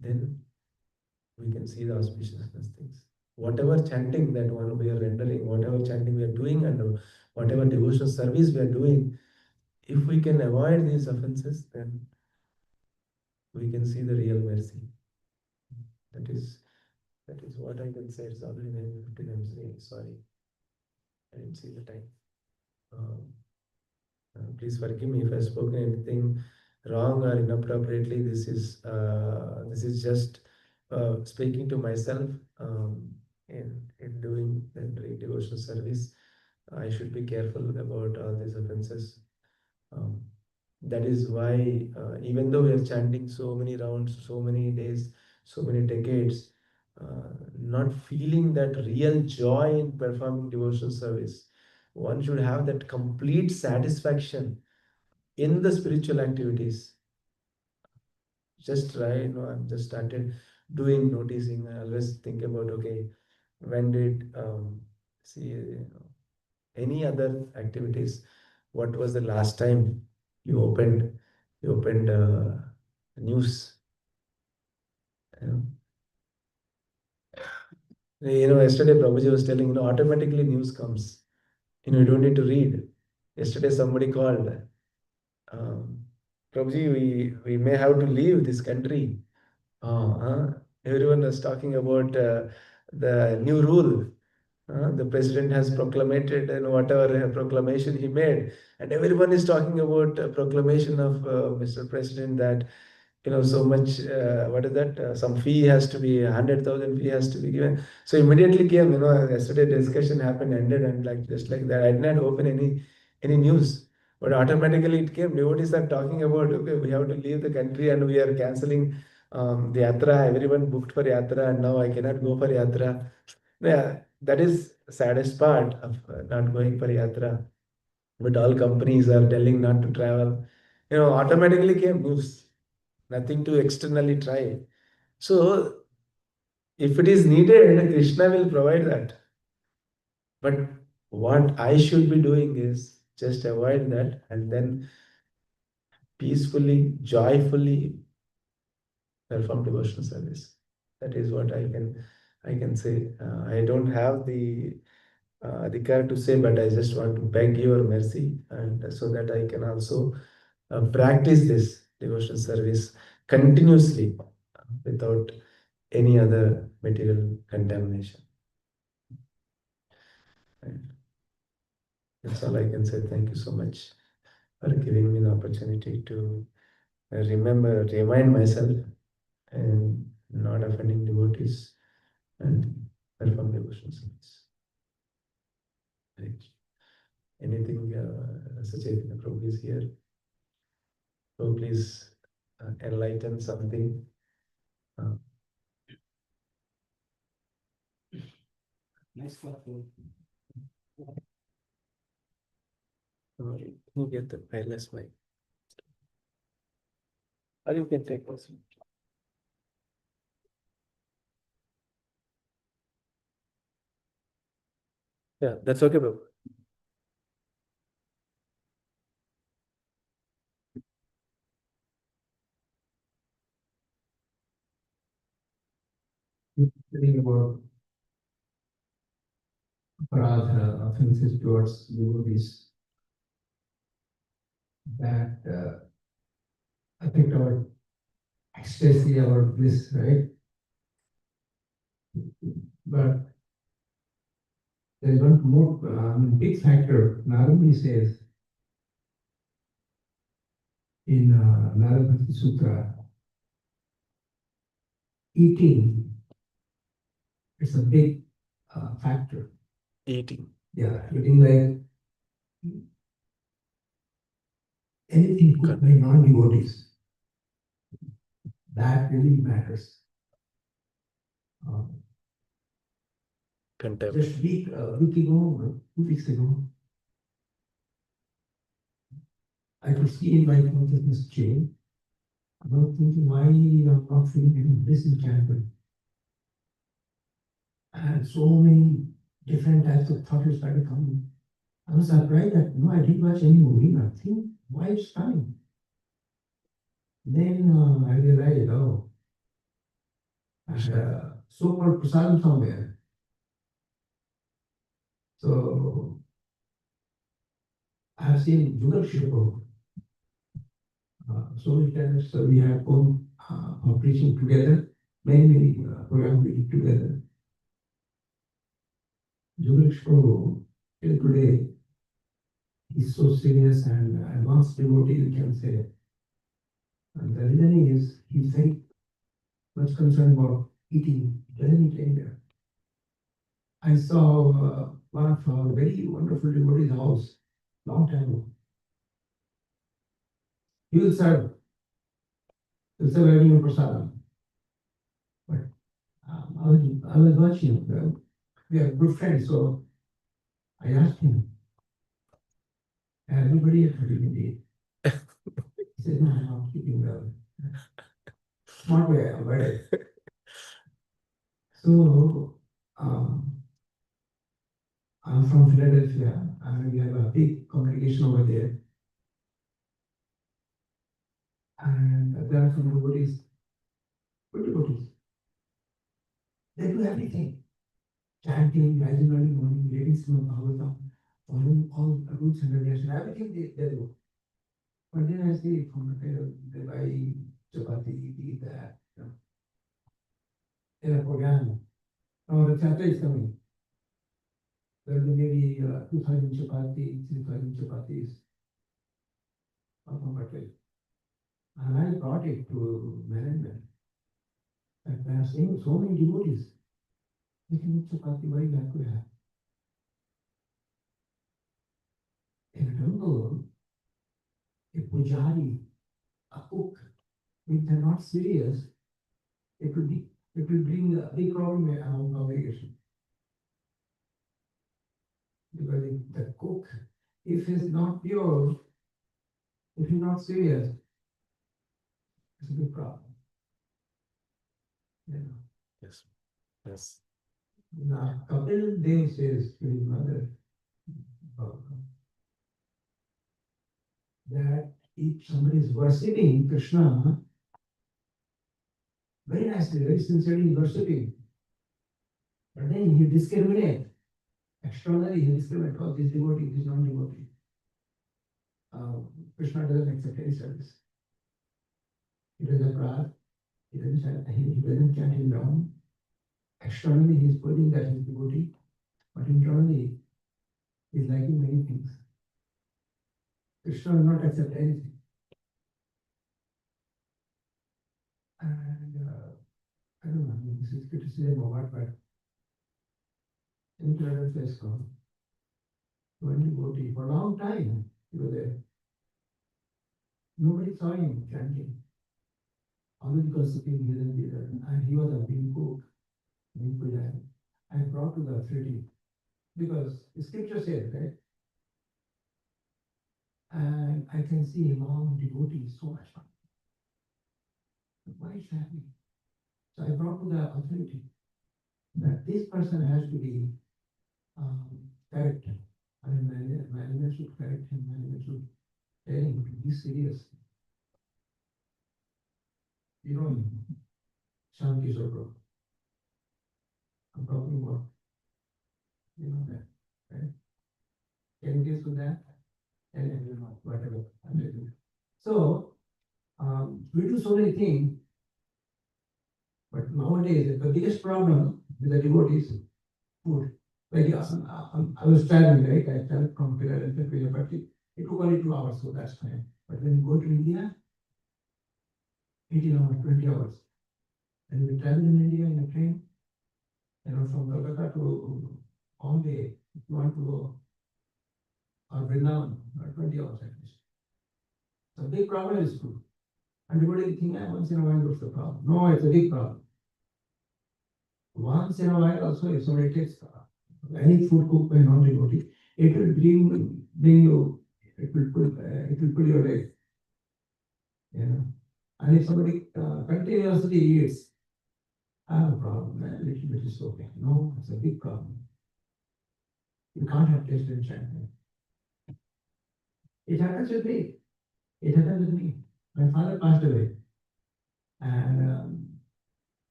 Then we can see the auspiciousness things. Whatever chanting that one we are rendering, whatever chanting we are doing, and whatever devotional service we are doing, if we can avoid these offenses, then we can see the real mercy. That is that is what I can say. It's already 9:15. I'm really sorry. I didn't see the time. Um, Please forgive me if I've spoken anything wrong or inappropriately. This is just speaking to myself in doing devotional service. I should be careful about all these offenses. Um, that is why, even though we are chanting so many rounds, so many days, so many decades, not feeling that real joy in performing devotional service, one should have that complete satisfaction in the spiritual activities. Just try, I've just started doing noticing. I always think about, okay, when did see any other activities, what was the last time you opened news? You Yesterday Prabhuji was telling, automatically news comes. You don't need to read. Yesterday somebody called. Um, Prabhuji, we may have to leave this country. Everyone was talking about the new rule. The president has proclaimed and whatever proclamation he made, and everyone is talking about proclamation of Mr. President that so much. What is that? Some fee has to be 100,000 fee has to be given. So immediately came. Yesterday discussion happened, ended, and like just like that, I did not open any news. But automatically it came. Devotees are talking about, okay, we have to leave the country and we are canceling the yatra. Everyone booked for yatra and now I cannot go for yatra. Yeah, that is saddest part of not going for yatra. But all companies are telling not to travel. Automatically came news. Nothing to externally try. So if it is needed, Krishna will provide that. But what I should be doing is just avoid that and then peacefully, joyfully perform devotional service. That is what I can I can say. I don't have the adhikar to say, but I just want to beg your mercy, and so that I can also practice this devotional service continuously without any other material contamination. And that's all I can say. Thank you so much for giving me the opportunity to remind myself and not offending devotees and perform devotional service. Right. Anything, Sachet Prabhu is here. So please enlighten something. Uh, Next question. you get the wireless mic. Or you can take this. Yeah, that's okay, Prabhu. Thinking about aparadha, offenses towards devotees that affect our ecstasy, our bliss, right? But there's one more big factor. Narayana says in Narada Bhakti Sutra, eating is a big factor. Eating. Yeah, eating like anything cooked by non-devotees, that really matters. Contempt. Just week ago, 2 weeks ago, I could see in my consciousness change. I was thinking, why I'm not feeling any bliss in childhood? And so many different types of thoughts started coming. I was surprised that no, I didn't watch any movie, nothing. Why it's coming? Then I realized, oh, I had a so-called prasadam somewhere. So I have seen Jugal Shiva. So many times we have gone preaching together, many programs we did together. Jugal Shiva till today is so serious and advanced devotee, you can say. And the reason is he's very much concerned about eating. He doesn't eat anywhere. I saw one of our very wonderful devotee's house long time ago. He will serve. He'll serve everyone prasadam. But I was watching. We are good friends, so I asked him. Everybody at 30 minutes. He said, no, I'm not keeping well. Smart way, I'm ready. So, I'm from Philadelphia, and we have a big congregation over there. And there are some devotees, good devotees. They do everything. Chanting, rising early morning, reading Srimad Bhagavatam, following all the rules and regulations, everything they do. But then I see from they buy chapati, eat that. In a program. Now the chapter is coming. There will be maybe 2,000 chapati, 3,000 chapatis. And I brought it to management. And I was saying, so many devotees. They can eat chapati, why not to have? In a temple, a pujari, a cook, if they're not serious, it will bring a big problem among congregation. Because if the cook, if he's not pure, if he's not serious, it's a big problem. You know. Yes. Yes. Now, Kapil Dev says to his mother that if somebody is worshipping Krishna, very nicely, very sincerely worshipping, But then he discriminates. Externally, he discriminates, oh, this devotee, this non-devotee. Krishna doesn't accept any service. He doesn't pray, he doesn't chant his Brahman. Externally, he is putting that he is devotee, but internally, he is liking many things. Krishna will not accept anything. And I don't know, this is criticism or what, but in Kerala place come, when devotee, for a long time, he was there. Nobody saw him chanting. Only because of him, he didn't be there. And he was a big cook, and brought to the authority. Because the scripture says, right? And I can see long devotees, so much fun. Why is happening? So I brought to the authority that this person has to be corrected. I mean, management should correct him, management should tell him to be serious. You know him, Shanti Sotro. I'm talking about, you know that, right? Can you guess with that? And whatever. So, we do so many things, but nowadays the biggest problem with the devotees is food. Like I was traveling, right? I traveled from Philadelphia to Japan. It took only 2 hours, so that's fine. But when you go to India, 18 hours, 20 hours. And we travel in India in a train, from Kolkata to Bombay, if you want to go, or Vrindavan, 20 hours at least. The big problem is food. And everybody think, once in a while, what's the problem? No, it's a big problem. Once in a while, also, if somebody takes any food cooked by non-devotee, it will bring you, it will pull your leg. And if somebody continuously eats, I have a problem, a little bit is okay. No, it's a big problem. You can't have taste and champagne. It happens with me. It happened with me. My father passed away. And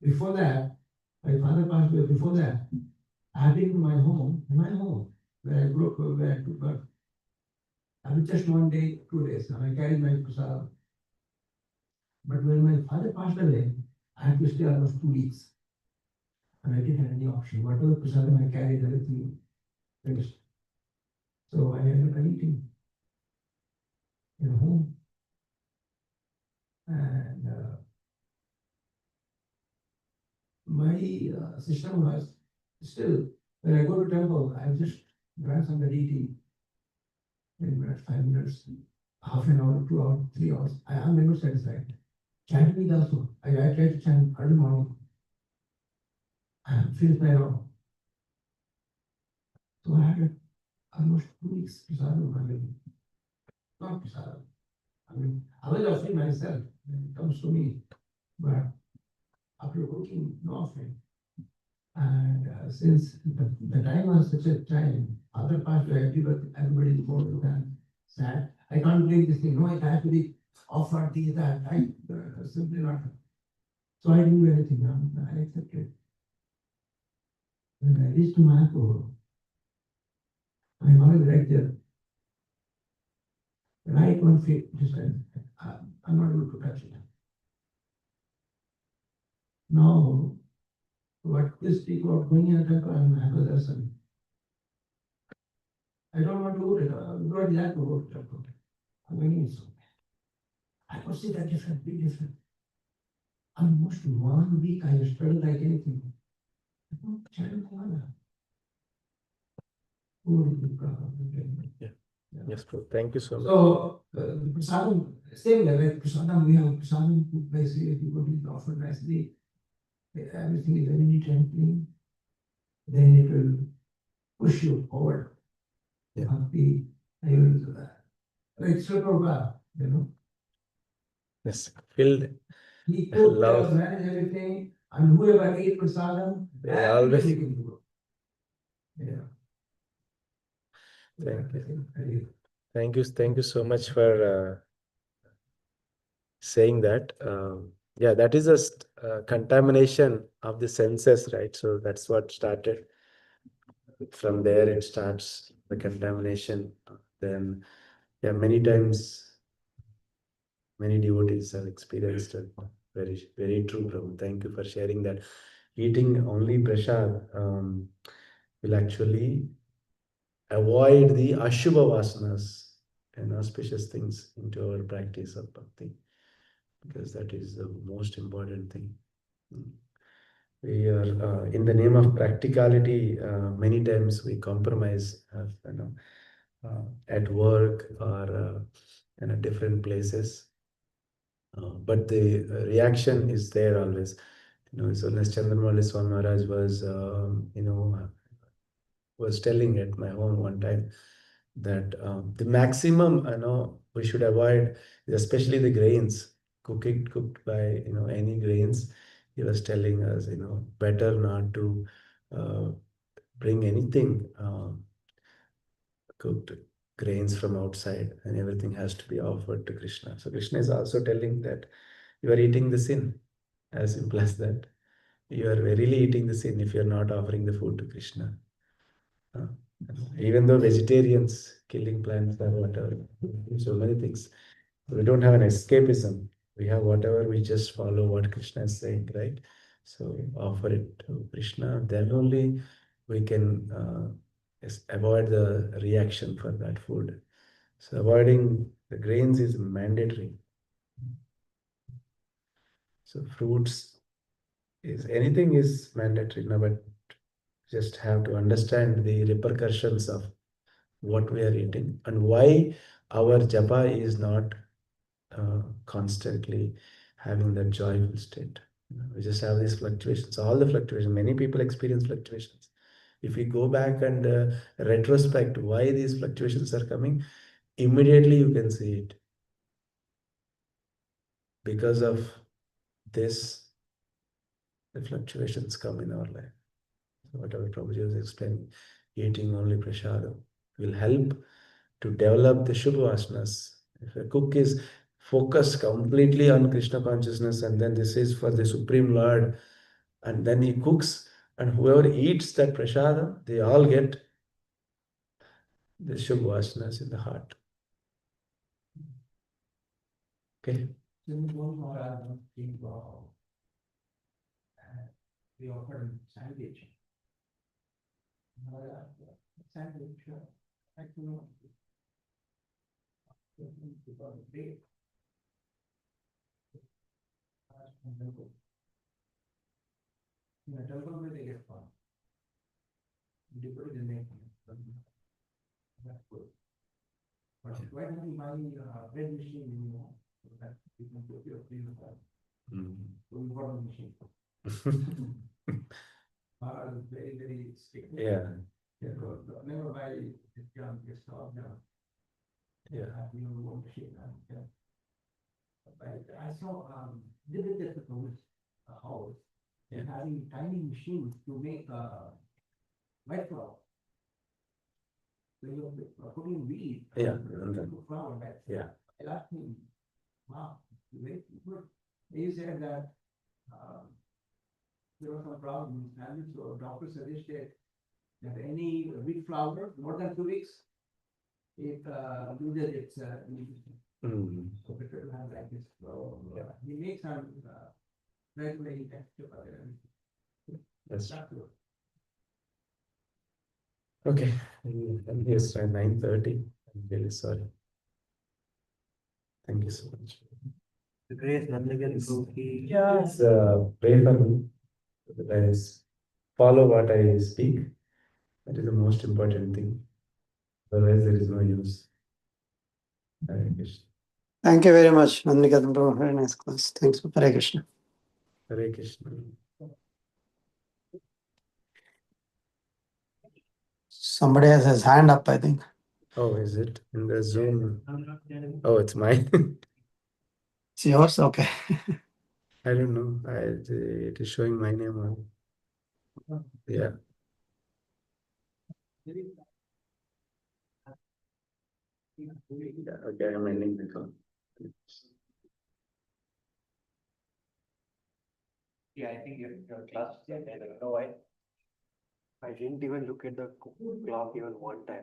before that, my father passed away. Before that, I had been to my home, where I grew up, where I took birth. I was just 1 day, 2 days, and I carried my prasad. But when my father passed away, I had to stay almost 2 weeks. And I didn't have any option. Whatever prasadam I carried, everything finished. So I ended up eating in a home. And my system was still, when I go to temple, I just grab somebody eating 10 minutes, 5 minutes, half an hour, 2 hours, 3 hours. I am never satisfied. Chanting also. I try to chant early morning. I finished my hour. So I had almost 2 weeks prasadam. Not prasadam. I was offering myself when it comes to me. But after cooking, no offering. And since the time was such a time, other parts were everybody is more than sad. I can't bring this thing. No, it has to be offered, this, that. I simply not. So I didn't do anything. I accepted. When I reached Mayapur, my mother was right there. Right 1 feet distance. I'm not able to touch it. Now, what these people are going in a temple, I'm a person. I don't want to go to not like to go to temple. I'm going so. I could see that different, big different. Almost 1 week I struggled like anything. Yeah. Yes, bro. Thank you so much. So, prasadam, same level, prasadam, we have prasadam cooked by serious people, it's offered nicely. Everything is very neat and clean. Then it will push you forward. Yeah. Bhakti, like Srila, Yes, filled. he cooked, Love. managed everything, and whoever ate prasadam, They always. Yeah. Thank you. Thank you so much for saying that. Yeah, that is a contamination of the senses, right? So that's what started. From there, it starts the contamination. Then, yeah, many times, many devotees have experienced it. Very, very true, Prabhu. Thank you for sharing that. Eating only prasad will actually avoid the ashubha vasanas and auspicious things into our practice of bhakti, because that is the most important thing. We are in the name of practicality. Many times we compromise, at work or different places. But the reaction is there always. So as Chandramali Swami Maharaj was, was telling at my home one time that the maximum, we should avoid, especially the grains, cooked by, any grains. He was telling us, better not to uh, bring anything cooked grains from outside, and everything has to be offered to Krishna. So Krishna is also telling that you are eating the sin, as simple as that. You are really eating the sin if you are not offering the food to Krishna. Uh, Even though vegetarians killing plants or whatever, so many things. We don't have an escapism. We have whatever, we just follow what Krishna is saying, right? So offer it to Krishna. Then only we can avoid the reaction for that food. So avoiding the grains is mandatory. So fruits is anything is mandatory now, but just have to understand the repercussions of what we are eating and why our japa is not constantly having that joyful state. We just have these fluctuations, all the fluctuations. Many people experience fluctuations. If we go back and retrospect why these fluctuations are coming, immediately you can see it. Because of this, the fluctuations come in our life. So whatever Prabhuji was explaining, eating only prasadam will help to develop the Shubha Vasanas. If a cook is focused completely on Krishna consciousness, and then this is for the Supreme Lord, and then he cooks, and whoever eats that prasadam, they all get the Shubha Vasanas in the heart. Okay? Then one more I don't think about. We offered sandwich. Sandwich, I don't know. Big. In a temple where they get fun. You put it in there. That's good. But why don't you buy bread machine, so that you can put your free with that. So we bought a machine. Very, very strict. Yeah. Never buy this junk, this stuff, Yeah. have your own machine. But I saw, did it at a house, Yeah. having tiny machines to make white flour. So you're putting wheat. Yeah. Flour back. Yeah. I asked him, wow, very good. He said that there was some problem, and so doctor suggested that any wheat flour more than 2 weeks, it loses its Mm. so better to have like this. So he makes some regularly texture. That's That's good. okay. And yes, at 9:30. I'm really sorry. Thank you so much. The grace Niketan Prabhuji. Yes, pray for me that I follow what I speak. That is the most important thing. Otherwise, there is no use. Hare Krishna. Thank you very much, Nandikatan Prabhu. Very nice class. Thanks for Hare Krishna. Hare Krishna. Somebody has his hand up, I think. Oh, is it in the Zoom? Oh, it's mine. It's yours? Okay. I don't know. It is showing my name on. Yeah. Yeah, okay, I'm ending the call. Yeah, I think your class, I don't know why. I didn't even look at the clock even one time.